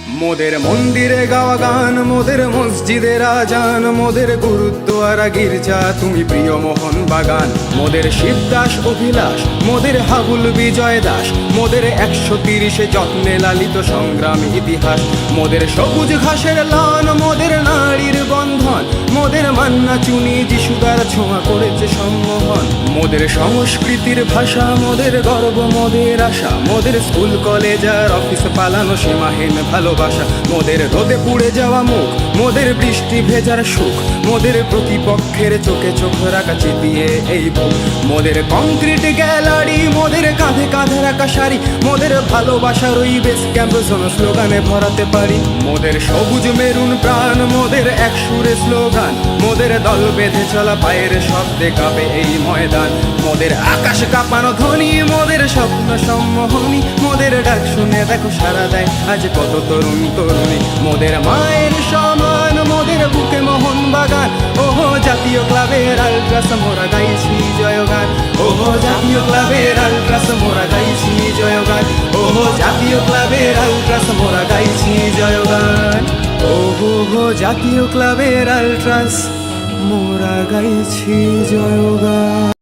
মোদের মন্দিরে গাওয়া গান, মোদের মসজিদের আজান, মোদের গুরুদ্বারা গির্জা তুমি প্রিয় মোহন বাগান। মোদের শিবদাস অভিলাষ, মোদের হাবুল বিজয় দাস, মোদের 130 যত্নে লালিত সংগ্রাম ইতিহাস। মোদের সবুজ ঘাসের লান, মোদের নারীর বন্ধন, মোদের মান্না চুনি যিশুদার ছোঁয়া করেছে সম্মোহন। মোদের সংস্কৃতির ভাষা, মোদের গর্ব, মোদের আশা, মোদের স্কুল কলেজ আর অফিস পালানো সীমাহীন ভালোবাসা। মোদের রোদে পুড়ে যাওয়া মুখ, মোদের বৃষ্টি ভেজার সুখ, মোদের প্রতিপক্ষের চোখে চোখ রাখা চিপিয়ে এই বুক। মোদের কংক্রিট গ্যালারি, মোদের কাঁধে কাঁধে রাখা শাড়ি, মোদের ভালোবাসার ওই বেস ক্যাম্প যেন স্লোগানে ভরাতে পারি। মোদের সবুজ মেরুন প্রাণ, মোদের এক সুরে স্লোগান, মোদের দল বেঁধে চলা পায়ের শব্দে কাঁপে এই ময়দান। মোদের আকাশ কাঁপানো ধ্বনি, মোদের স্বপ্ন সম্মোহনী, মোদের ডাক শুনে দেখো সারা দেয় আজ কত তরুণ তরুণী। মোদের মায়ের সমান, মোদের বুকে মোহন বাগান, ওহো জাতীয় ক্লাবের আলট্রাস মোরা গাইছি জয়গান। ওহো জাতীয় ক্লাবের আলট্রাস মোরা গাইছি জয়গান। ওহো জাতীয় ক্লাবের আলট্রাস মোরা গাইছি জয়গান। ওহো জাতীয় ক্লাবের আলট্রাস মোরা গাইছি জয়গান।